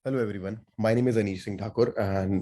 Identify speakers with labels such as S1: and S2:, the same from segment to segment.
S1: Hello everyone, my name is Anish Singh Thakur and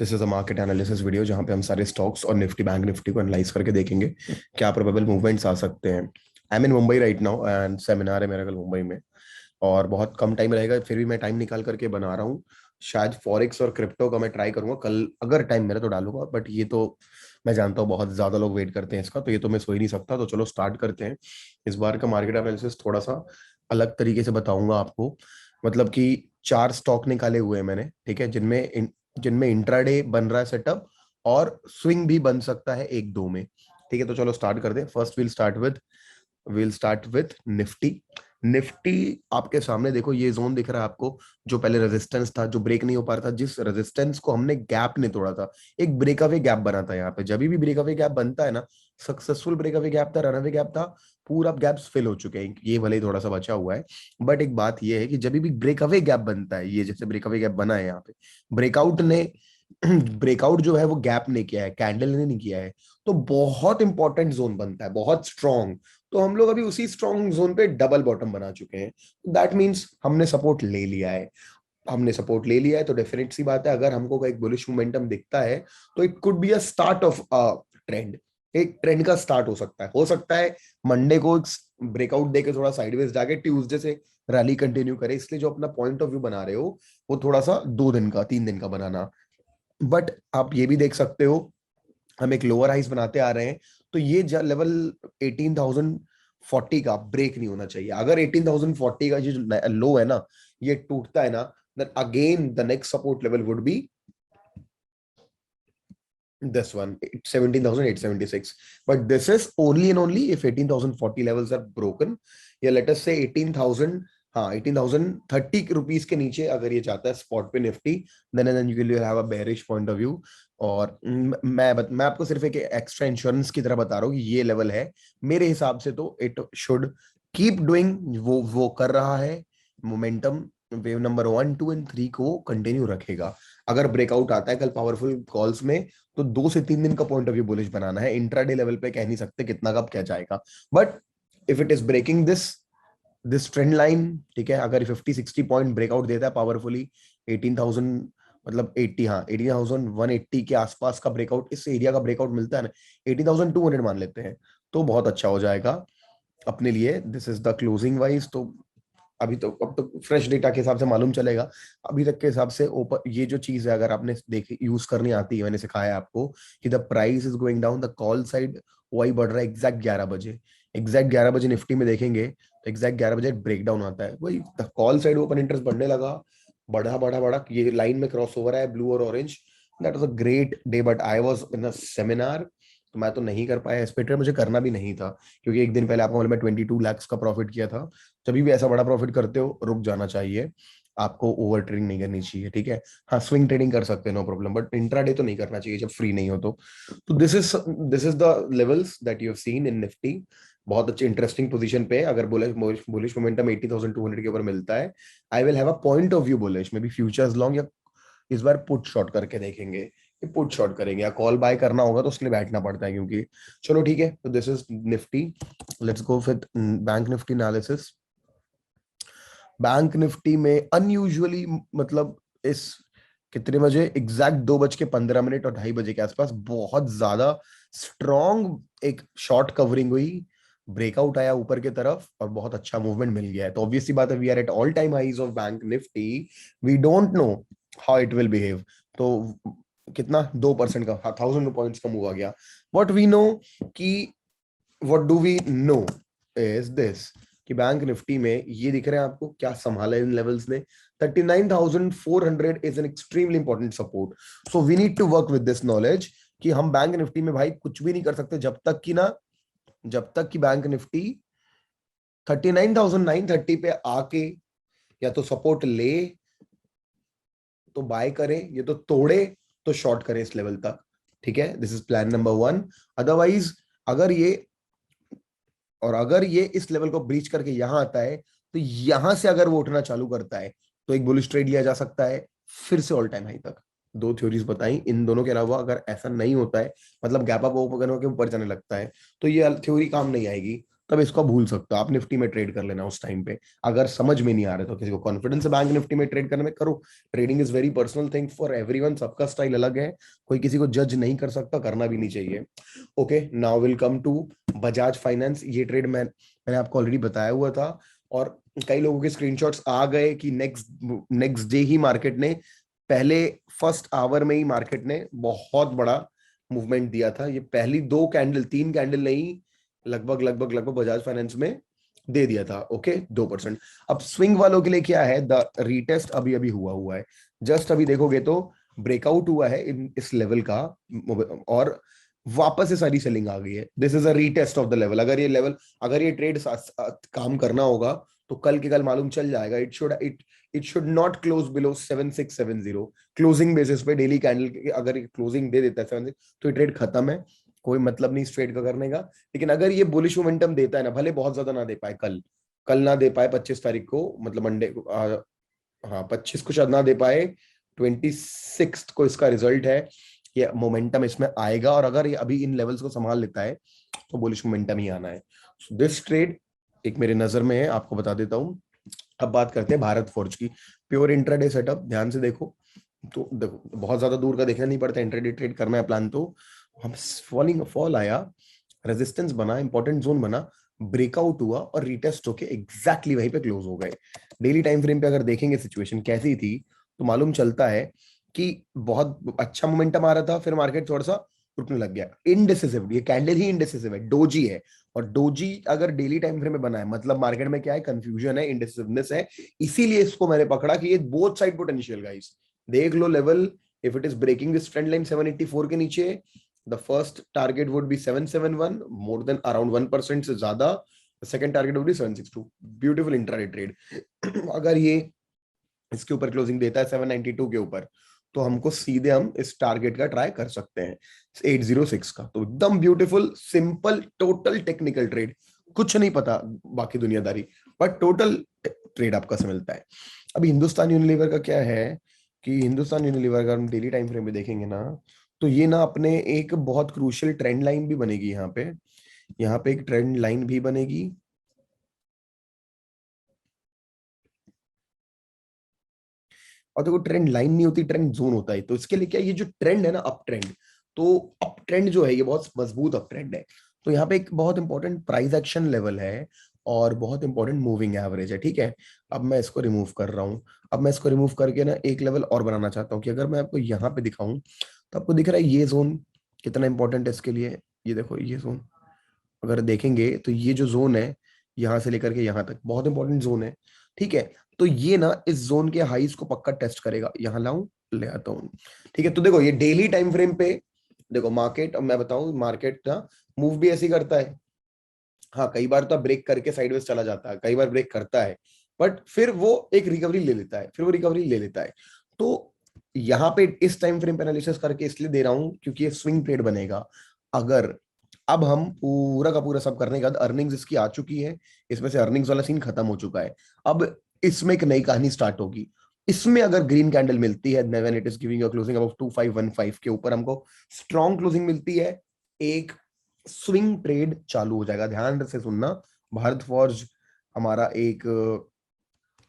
S1: this is a market analysis video जहां पे हम सारे स्टॉक्स और निफ्टी बैंक निफ्टी को एनालाइज करके देखेंगे क्या प्रोबेबल मूवमेंट्स आ सकते हैं। I am in Mumbai right now and seminar है मेरा कल मुंबई में, और बहुत कम टाइम रहेगा, फिर भी मैं टाइम निकाल करके बना रहा हूँ। शायद फॉरेक्स और क्रिप्टो का मैं ट्राई करूंगा कल, अगर टाइम मेरा तो डालूंगा, बट ये तो मैं जानता हूँ बहुत ज्यादा लोग वेट करते हैं इसका, तो ये तो मैं सो ही नहीं सकता। तो चलो स्टार्ट करते हैं। इस बार का मार्केट एनालिसिस थोड़ा सा अलग तरीके से बताऊंगा आपको। मतलब कि चार स्टॉक निकाले हुए हैं मैंने, ठीक है, जिनमें इंट्राडे बन रहा है सेटअप, और स्विंग भी बन सकता है एक दो में। ठीक है, तो चलो स्टार्ट करते हैं। First will start with Nifty. Nifty आपके सामने देखो, ये जोन दिख रहा है आपको, जो पहले रेजिस्टेंस था, जो ब्रेक नहीं हो पा रहा था, जिस रेजिस्टेंस को हमने गैप ने तोड़ा था। एक ब्रेकअवे गैप बना था यहाँ पे। जब भी ब्रेकअवे गैप बनता है ना, सक्सेसफुल ब्रेकअवे गैप था, रनअवे गैप था, पूरा गैप्स फिल हो चुके हैं, ये भले ही थोड़ा सा बचा हुआ है। बट एक बात ये है कि जब भी ब्रेकअवे गैप बनता है, ये जैसे ब्रेकअवे गैप बना है यहाँ पे, ब्रेकआउट ने ब्रेकआउट जो है वो गैप ने किया है, कैंडल ने नहीं किया है, तो बहुत इंपॉर्टेंट जोन बनता है, बहुत स्ट्रॉन्ग। तो हम लोग अभी उसी स्ट्रॉन्ग जोन पे डबल बॉटम बना चुके हैं। दैट मीन्स हमने सपोर्ट ले लिया है। हमने सपोर्ट ले लिया है तो डेफिनेट सी बात है, अगर हमको एक बुलिश मोमेंटम दिखता है तो it could be a start of a trend. एक ट्रेंड का स्टार्ट हो सकता है मंडे को ब्रेकआउट देके थोड़ा साइडवेज जाके ट्यूसडे से रैली कंटिन्यू करे। इसलिए जो अपना पॉइंट ऑफ व्यू बना रहे हो, वो थोड़ा सा 2 दिन का 3 दिन का बनाना। बट आप ये भी देख सकते हो, हम एक लोअर हाइस बनाते आ रहे हैं, तो ये लेवल 18,040 का ब्रेक नहीं होना चाहिए। अगर 18,040 का ये जो लो है ना, ये टूटता है ना, then again the next support level would be this one, 17,876. But this is only and only if 18,040 levels are broken, या let us say 18,000, हाँ 18,030 रुपीज के नीचे अगर ये जाता है स्पॉट पे Nifty, then you will have a bearish point of view. और मैं आपको सिर्फ एक एक्स्ट्रा इंश्योरेंस की तरह बता रहा हूँ कि ये लेवल है। मेरे हिसाब से तो इट शुड कीप डूइंग, वो कर रहा है। मोमेंटम वेव नंबर 1, 2 एंड 3 को कंटिन्यू रखेगा। अगर ब्रेकआउट आता है कल पावरफुल कॉल्स में, तो 2 से 3 दिन का पॉइंट ऑफ व्यू बुलिश बनाना है। इंट्राडे लेवल पे कह नहीं सकते कितना कब क्या जाएगा। But if it is breaking this trend line, ठीक है, अगर 50-60 पॉइंट ब्रेकआउट देता है पावरफुली, 18,000 मतलब 80, हाँ 18,180 के आसपास का ब्रेकआउट, इस एरिया का ब्रेकआउट मिलता है ना, 18,200 मान लेते हैं, तो बहुत अच्छा हो जाएगा अपने लिए। This is the closing wise. तो अभी तो अब तो फ्रेश डेटा के हिसाब से मालूम चलेगा। अभी तक के हिसाब से ऊपर ये जो चीज है, अगर आपने देखी यूज करनी आती है, मैंने सिखाया आपको कि the price is going down, the call side वही बढ़ रहा है। एग्जैक्ट 11 बजे निफ्टी में देखेंगे तो एग्जैक्ट 11 बजे ब्रेक डाउन आता है, वही the call side open interest बढ़ने लगा, बढ़ा बढ़ा बढ़ा, ये लाइन में क्रॉस ओवर है, ब्लू और orange. That was a great day, but I was in a seminar, तो मैं तो नहीं कर पाया इस पे ट्रेड, मुझे करना भी नहीं था, क्योंकि एक दिन पहले आपको मालूम है 22 लाख का प्रॉफिट किया था। जब भी ऐसा बड़ा प्रॉफिट करते हो, रुक जाना चाहिए, आपको ओवर ट्रेडिंग नहीं करनी चाहिए, ठीक है। हाँ स्विंग ट्रेडिंग कर सकते हैं, नो प्रॉब्लम, बट इंट्राडे तो नहीं करना चाहिए जब फ्री नहीं हो तो this is the levels that you have seen in Nifty. बहुत अच्छे इंटरेस्टिंग पोजीशन पे है। अगर बुलिश मोमेंटम 80,200 के ऊपर मिलता है, I will have a point of view bullish, may be futures long, या इस बार पुट शॉर्ट करके देखेंगे कि पुट शॉर्ट करेंगे, या कॉल बाय करना होगा तो उसने बैठना पड़ता है, क्योंकि चलो ठीक है। तो this is Nifty. Let's go with bank Nifty analysis. Bank Nifty में अनयूजुअली, मतलब इस कितने बजे, एग्जैक्ट 2:15 और 2:30 के आसपास बहुत ज्यादा स्ट्रॉन्ग एक शॉर्ट कवरिंग हुई, ब्रेकआउट आया ऊपर की तरफ, और बहुत अच्छा मूवमेंट मिल गया है। तो ऑब्वियसली बात है, we are at all time highs of bank Nifty, we don't know how it will behave. तो कितना, 2% का, 1,000 पॉइंट्स का मूव आ गया। वट वी नो कि what do we know is this, कि बैंक निफ्टी में ये दिख रहे हैं आपको क्या संभाला इन लेवल्स ने। 39,400 is an extremely important support. So we need to work with this knowledge कि हम बैंक निफ्टी में भाई कुछ भी नहीं कर सकते जब तक कि बैंक निफ्टी 39,930 पे आके या तो सपोर्ट ले तो बाय करे, ये तो तोड़े तो शॉर्ट करे इस लेवल तक, ठीक है। This is plan number 1। Otherwise अगर ये अगर ये इस लेवल को ब्रीच करके यहां आता है, तो यहां से अगर वो उठना चालू करता है, तो एक बुलिश ट्रेड लिया जा सकता है फिर से ऑल टाइम हाई तक। दो थ्योरीज बताई, इन दोनों के अलावा अगर ऐसा नहीं होता है, मतलब गैप अप ओपन होकर ऊपर जाने लगता है, तो ये थ्योरी काम नहीं आएगी। तब इसको भूल सकते हो, आप निफ्टी में ट्रेड कर लेना उस टाइम पे। अगर समझ में नहीं आ रहा तो किसी को कॉन्फिडेंस है बैंक निफ्टी में ट्रेड करने में, करो। Trading is very personal thing for everyone, सबका स्टाइल अलग है, कोई किसी को जज नहीं कर सकता, करना भी नहीं चाहिए। Okay, now will come to Bajaj finance. ये ट्रेड मैंने आपको ऑलरेडी बताया हुआ था, और कई लोगों के स्क्रीनशॉट्स आ गए कि नेक्स्ट नेक्स्ट डे ही मार्केट ने, पहले फर्स्ट आवर में ही मार्केट ने बहुत बड़ा मूवमेंट दिया था। ये पहली दो कैंडल, तीन कैंडल नहीं, लगभग लगभग लगभग बजाज फाइनेंस में दे दिया था। ओके, 2%। अब स्विंग वालों के लिए क्या है, द रीटेस्ट अभी अभी हुआ हुआ है, जस्ट अभी देखोगे तो ब्रेकआउट हुआ है इन इस लेवल का, और वापस से सारी सेलिंग आ गई है। This is a retest of the level. अगर ये लेवल, अगर ये ट्रेड काम करना होगा तो कल के कल मालूम चल जाएगा। It should not close below 7670 closing basis पे, डेली कैंडल अगर क्लोजिंग दे देता है 76 तो ये ट्रेड खत्म है, कोई मतलब नहीं इस ट्रेड का करने का। लेकिन अगर ये बुलिश मोमेंटम देता है ना, भले बहुत ज्यादा ना दे पाए, कल कल ना दे पाए 25 तारीख को, मतलब मंडे को, हाँ 25 को शायद ना दे पाए, 26 को इसका रिजल्ट है, ये मोमेंटम इसमें आएगा। और अगर ये अभी इन लेवल्स को संभाल लेता है तो बुलिश मोमेंटम ही आना है। दिस ट्रेड एक मेरे नजर में है, आपको बता देता हूं। अब बात करते हैं भारत फोर्ज की, प्योर इंट्राडे सेटअप, ध्यान से देखो। तो देखो, बहुत ज्यादा दूर का देखना नहीं पड़ता, इंट्राडे ट्रेड करना है प्लान तो हम, फॉल आया, रेजिस्टेंस बना, इंपॉर्टेंट जोन बना, ब्रेकआउट हुआ और रिटेस्ट होके एग्जैक्टली वहीं पे क्लोज हो गए। डेली टाइम फ्रेम पे अगर देखेंगे सिचुएशन कैसी थी, तो मालूम चलता है कि बहुत अच्छा मोमेंटम आ रहा था, फिर मार्केट थोड़ा सा रुकने लग गया। इनडिसिसिव, ये कैंडल ही इनडिसिसिव है, डोजी है। और डोजी अगर डेली टाइम फ्रेम में बना है, मतलब मार्केट में क्या है, कंफ्यूजन है, इनडिसिसिवनेस है। इसीलिए इसको मैंने पकड़ा कि ये बोथ साइड पोटेंशियल गाइस, देख लो level. If it is breaking this trend line 784 के नीचे, the first target would be 771, more than around 1% से ज्यादा। Second target would be 762, beautiful intraday trade. अगर ये इसके ऊपर क्लोजिंग देता है 792 के ऊपर, तो हमको सीधे हम इस टारगेट का ट्राई कर सकते हैं 806 का। तो एकदम beautiful simple total technical trade, कुछ नहीं पता बाकी दुनियादारी, बट टोटल ट्रेड आपका से मिलता है। अभी हिंदुस्तान यूनिलीवर का क्या है कि हिंदुस्तान यूनिलीवर अगर हम डेली टाइम फ्रेम में देखेंगे ना, तो ये ना अपने एक बहुत क्रूशियल ट्रेंड लाइन भी बनेगी यहाँ पे एक ट्रेंड लाइन भी बनेगी। और देखो, ट्रेंड लाइन नहीं होती, ट्रेंड जोन होता है। तो इसके लिए क्या, ये जो ट्रेंड है ना, अप ट्रेंड, तो अप ट्रेंड जो है ये बहुत मजबूत अप ट्रेंड है। तो यहाँ पे एक बहुत इंपॉर्टेंट प्राइस एक्शन लेवल है और बहुत इंपॉर्टेंट मूविंग एवरेज है, ठीक है। अब मैं इसको रिमूव कर रहा हूँ। अब मैं इसको रिमूव करके ना एक लेवल और बनाना चाहता हूँ कि अगर मैं आपको यहाँ पे दिखाऊं, तो आपको दिख रहा है ये जोन कितना इंपॉर्टेंट है इसके लिए। ये देखो, ये जोन अगर देखेंगे तो ये जो जोन है, यहां से लेकर के यहां तक बहुत इंपॉर्टेंट जोन है, ठीक है। तो ये ना इस जोन के हाईज को पक्का टेस्ट करेगा। यहां लाऊं, ले आता हूं, ठीक है। तो देखो, ये डेली टाइम फ्रेम पे देखो मार्केट, अब मैं बताऊं मार्केट ना मूव भी ऐसे ही करता है। हाँ, कई बार तो ब्रेक करके साइडवेज चला जाता है, कई बार ब्रेक करता है, बट फिर वो एक रिकवरी ले लेता है, फिर वो रिकवरी ले लेता है। तो यहाँ पे इस टाइम फ्रेम पे एनालिसिस करके इसलिए दे रहा हूं क्योंकि ये स्विंग ट्रेड बनेगा। अगर अब हम पूरा का पूरा सब करने के बाद अर्निंग्स इसकी आ चुकी है, इसमें से अर्निंग्स वाला सीन खत्म हो चुका है, अब इसमें एक नई कहानी स्टार्ट होगी। इसमें अगर ग्रीन कैंडल मिलती है, when it is giving a closing above 2515 के ऊपर हमको स्ट्रॉन्ग क्लोजिंग मिलती है, एक स्विंग ट्रेड चालू हो जाएगा। ध्यान से सुनना, भारत फॉर्ज हमारा एक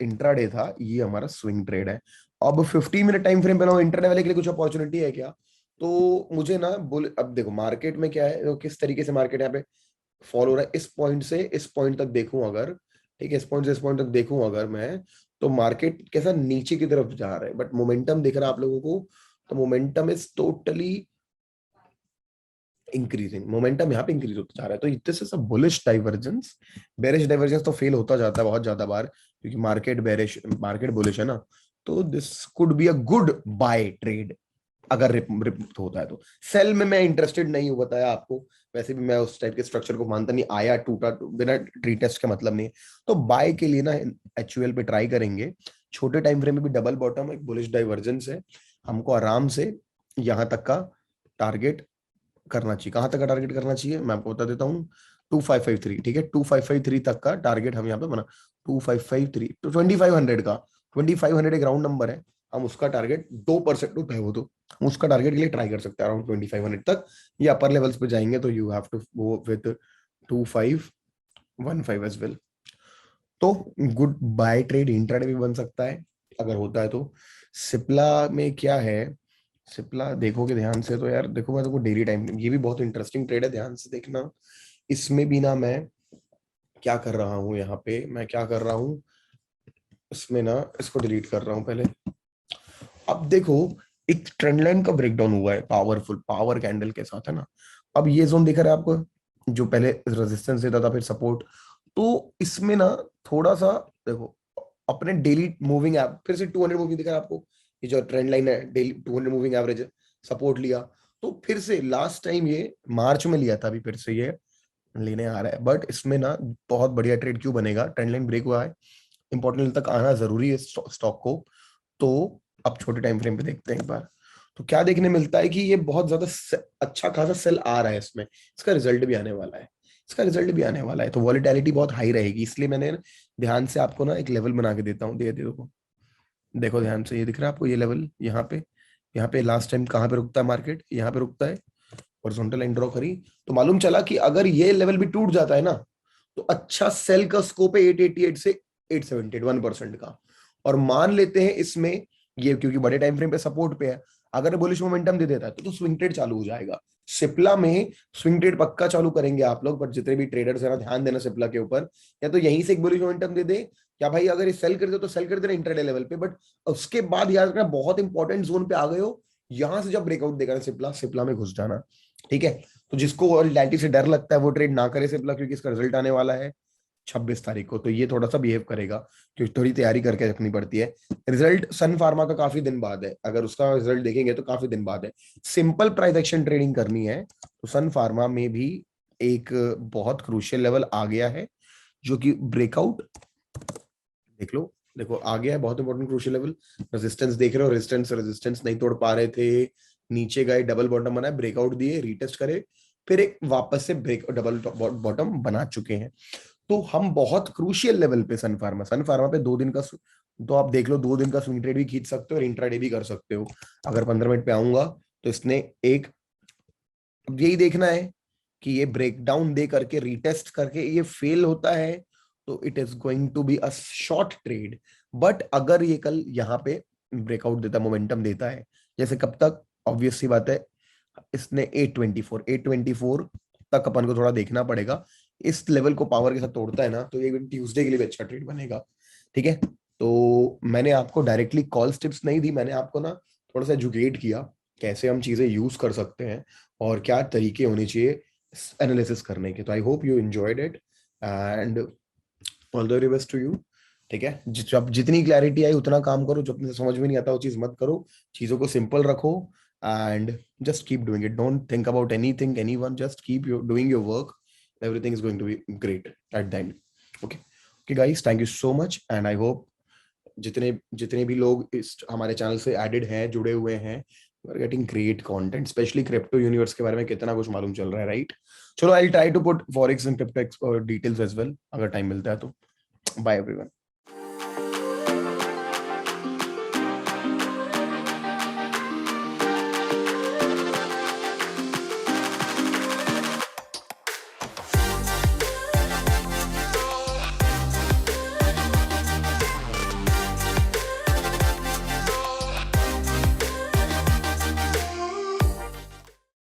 S1: इंट्राडे था, ये हमारा स्विंग ट्रेड है। अब 15 मिनट टाइम फ्रेम पे ना, इंट्राडे वाले के लिए कुछ अपॉर्चुनिटी है क्या? तो मुझे ना बोल, अब देखो मार्केट में क्या है, किस तरीके से मार्केट यहाँ पे फॉल हो रहा है, इस पॉइंट से इस पॉइंट तक देखूं अगर, ठीक है, इस पॉइंट से इस पॉइंट तक देखूं अगर मैं, तो मार्केट कैसा नीचे की तरफ जा रहा है, बट मोमेंटम दिख रहा है आप लोगों को, तो momentum is totally increasing. Momentum यहाँ पे इंक्रीज होता जा रहा है। तो this is a bullish divergence. Bearish divergence तो फेल होता जाता है बहुत ज्यादा बार, क्योंकि मार्केट बेरिश, मार्केट बुलिश है ना। तो this could be a good buy trade अगर रिप होता है तो। सेल में मैं इंटरेस्टेड नहीं हूं, बताया आपको। वैसे भी मैं उस टाइप के स्ट्रक्चर को मानता नहीं, आया टूटा बिना रीटेस्ट का मतलब नहीं। तो बाय के लिए ना एचयूएल पे ट्राई करेंगे। छोटे टाइम फ्रेम में भी डबल बॉटम, एक बुलिश डाइवर्जेंस है, हमको आराम से यहाँ तक का टारगेट करना चाहिए। कहां तक का टारगेट करना चाहिए मैं आपको बता देता हूँ, 2553, ठीक है। 2553 तक का टारगेट हम यहाँ पे बना, 2553 तो 2500 का, 2500 एक राउंड नंबर है, हम उसका टारगेट 2% उठा है वो, तो हम उसका टारगेट के लिए ट्राई कर सकते हैं अराउंड 2500 तक। ये अपर लेवल्स पे जाएंगे तो you have to go with 2553, 15 as well. तो गुड बाय ट्रेड इंट्राडे भी बन सकता है अगर होता है तो। सिप्ला में क्या है, सिप्ला देखोगे ध्यान से तो यार देखो, मैं तो डेली टाइम, ये भी बहुत इंटरेस्टिंग ट्रेड है, ध्यान से देखना। इसमें भी ना मैं क्या कर रहा हूँ, यहाँ पे मैं क्या कर रहा हूँ, इसमें ना इसको डिलीट कर रहा हूँ पहले। अब देखो एक ट्रेंड लाइन का ब्रेकडाउन हुआ है, पावरफुल पावर कैंडल के साथ, है ना। अब ये जोन दिख रहा है आपको, जो पहले रेजिस्टेंस देता था फिर सपोर्ट। तो इसमें ना थोड़ा सा देखो, अपने डेली मूविंग एव फिर से 200 मूविंग दिख रहा है आपको, ये जो ट्रेंड लाइन है डेली 200 मूविंग एवरेज सपोर्ट लिया। तो फिर से लास्ट टाइम ये मार्च में लिया था, अभी फिर से ये लेने आ रहा है। बट इसमें ना बहुत बढ़िया ट्रेड क्यों बनेगा, ट्रेंड लाइन ब्रेक हुआ है, इंपॉर्टेंट लेवल तक आना जरूरी है स्टॉक को। तो अब छोटे टाइम फ्रेम पे देखते हैं एक बार। तो क्या देखने मिलता है कि ये बहुत ज्यादा अच्छा खासा सेल आ रहा है इसमें, इसका रिजल्ट भी आने वाला है, इसका रिजल्ट भी आने वाला है। तो वॉलिटिलिटी बहुत हाई रहेगी, इसलिए मैंने ध्यान से आपको ना एक लेवल बना के देता हूँ, दे देखो, देखो ध्यान से, ये दिख रहा है आपको ये लेवल, यहाँ पे लास्ट टाइम कहाँ पे रुकता है मार्केट, यहाँ पे रुकता है। हॉरिजॉन्टल लाइन ड्रॉ करी, तो मालूम चला कि अगर ये लेवल भी टूट जाता है ना, तो अच्छा सेल का स्कोप है 888 से 878, 1% का। और मान लेते हैं इसमें ये क्योंकि बड़े टाइम फ्रेम पे सपोर्ट पे है, अगर बुलिश मोमेंटम दे देता है तो स्विंग ट्रेड चालू हो जाएगा। सिप्ला में स्विंग ट्रेड पक्का चालू करेंगे आप लोग, बट जितने भी ट्रेडर्स है ना ध्यान देना सिप्ला के ऊपर, या तो यहीं से एक बुलिश मोमेंटम दे दे, या भाई अगर ये सेल कर दे तो सेल कर देना इंट्राडे लेवल पे। बट उसके बाद याद रखना बहुत इंपॉर्टेंट जोन पे आ गए हो, यहां से जब ब्रेकआउट देगा ना सिप्ला, सिप्ला में घुस जाना, ठीक है। तो जिसको वॉलेटिलिटी से डर लगता है वो ट्रेड ना करे सिप्ला, क्योंकि इसका रिजल्ट आने वाला है 26 तारीख को, तो ये थोड़ा सा बिहेव करेगा, क्योंकि थोड़ी तैयारी करके रखनी पड़ती है। रिजल्ट सन फार्मा का काफी दिन बाद है, अगर उसका रिजल्ट देखेंगे तो काफी दिन बाद है। सिंपल प्राइस एक्शन ट्रेडिंग करनी है तो सन फार्मा में भी एक बहुत क्रूशियल लेवल आ गया है, जो कि ब्रेकआउट देख लो, देखो आ गया है बहुत इंपॉर्टेंट क्रूशियल लेवल। रेजिस्टेंस देख रहे हो, रेजिस्टेंस रेजिस्टेंस नहीं तोड़ पा रहे थे, नीचे गए, डबल बॉटम बनाए, ब्रेकआउट दिए, रीटेस्ट करे, फिर एक वापस से ब्रेक डबल बॉटम बना चुके हैं। तो हम बहुत क्रूशियल लेवल पे सन फार्मा पे 2 दिन का तो आप देख लो, 2 दिन का स्विंग ट्रेड भी खींच सकते हो और इंट्राडे भी कर सकते हो। अगर 15 मिनट पे आऊंगा तो इसने एक, अब यही देखना है कि ये ब्रेकडाउन दे करके रीटेस्ट करके ये फेल होता है तो it is going to be a short trade. But अगर ये कल यहाँ पे ब्रेकआउट देता, मोमेंटम देता है, जैसे कब तक, ऑब्वियस सी बात है, इसने 824 तक अपन को थोड़ा देखना पड़ेगा। इस लेवल को पावर के साथ तोड़ता है ना, तो ये ट्यूसडे के लिए भी अच्छा ट्रेड बनेगा, ठीक है। तो मैंने आपको डायरेक्टली कॉल टिप्स नहीं दी, मैंने आपको ना थोड़ा सा एजुकेट किया कैसे हम चीजें यूज कर सकते हैं और क्या तरीके होने चाहिए एनालिसिस करने के। तो I hope you enjoyed it and all the very best to you, ठीक है। जब जितनी क्लैरिटी आई उतना काम करो, जो अपने से समझ में नहीं आता वो चीज मत करो, चीजों को सिंपल रखो and just keep doing it, don't think about anything anyone, just keep doing your work, everything is going to be great at the end, okay। Okay guys, thank you so much and I hope जितने जितने भी लोग इस हमारे channel से added हैं, जुड़े हुए हैं, we are getting great content, specially crypto universe के बारे में कितना कुछ मालूम चल रहा है, राइट। चलो I will try to put forex and crypto details as well, अगर टाइम मिलता है तो। Bye everyone.